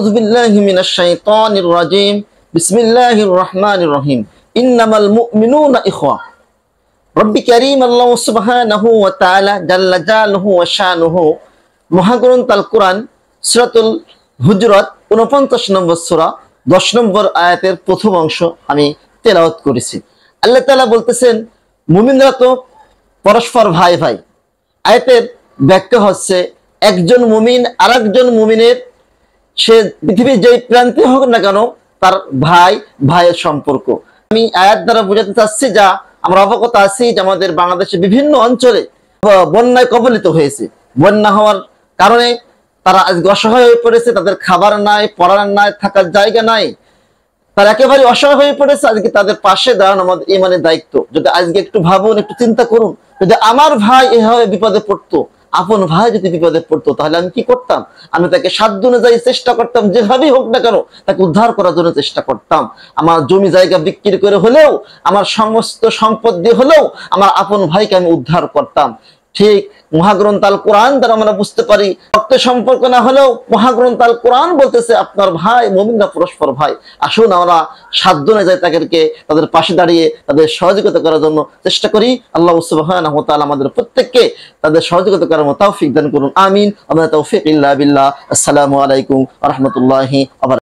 আউযু বিল্লাহি মিনাশ শাইতানির রাজিম। বিসমিল্লাহির রহমানির রহিম। ইন্নামাল মুমিনুনা ইখওয়া। রব্বি কারীম আল্লাহ সুবহানাহু ওয়া তাআলা জাল্লা জালালুহু ওয়া শানুহু মহাগ্রন্থ আল কোরআন সূরাতুল হুজুরাত 49 নম্বর সূরা 10 নম্বর আয়াতের প্রথম অংশ আমি তেলাওয়াত করেছি। আল্লাহ তাআলা বলতেছেন, মুমিনরা তো পরস্পর ভাই ভাই। আয়াতের ব্যাখ্যা হচ্ছে, একজন মুমিন আরেকজন মুমিনের, সে পৃথিবীর যেই প্রান্তে হোক না কেন, তার ভাই ভাইয়ের সম্পর্ক। আমি আয়াত দ্বারা বোঝাতে চাচ্ছি, যা আমরা অবগত আছি যে আমাদের বাংলাদেশের বিভিন্ন অঞ্চলে বন্যায় কবলিত হয়েছে। বন্যা হওয়ার কারণে তারা আজকে অসহায় হয়ে পড়েছে, তাদের খাবার নাই, পড়ার নাই, থাকার জায়গা নাই, তারা একেবারে অসহায় হয়ে পড়েছে। আজকে তাদের পাশে দাঁড়ানো আমাদের ইমানের দায়িত্ব। যদি আজকে একটু ভাবুন, একটু চিন্তা করুন, যদি আমার ভাই এভাবে বিপদে পড়তো, আপন ভাই যদি বিপদে পড়তো, তাহলে আমি কি করতাম? আমি তাকে সাধ্য অনুযায়ী চেষ্টা করতাম, যেভাবেই হোক না কেন তাকে উদ্ধার করার জন্য চেষ্টা করতাম। আমার জমি জায়গা বিক্রি করে হলেও, আমার সমস্ত সম্পদ দিয়ে হলেও আমার আপন ভাইকে আমি উদ্ধার করতাম। ঠিক মহাগ্রন্থ আল কোরআন দ্বারা আমরা বুঝতে পারি, রক্ত সম্পর্ক না হলেও মহাগ্রন্থ আল কোরআন বলতেছে আপনার ভাই, মুমিনরা পরস্পর ভাই। আসুন আমরা সাধ্য অনুযায়ী তাদেরকে, তাদের পাশে দাঁড়িয়ে তাদের সহযোগিতা করার জন্য চেষ্টা করি। আল্লাহ সুবহানাহু ওয়া তাআলা আমাদের প্রত্যেককে তাদের সহযোগিতা করার মতো তৌফিক দান করুন। আমিন। ওয়া মা তাওফীক ইল্লা বিল্লাহ। আসসালামু আলাইকুম ওয়া রাহমাতুল্লাহি ওয়া বারাকাতুহু।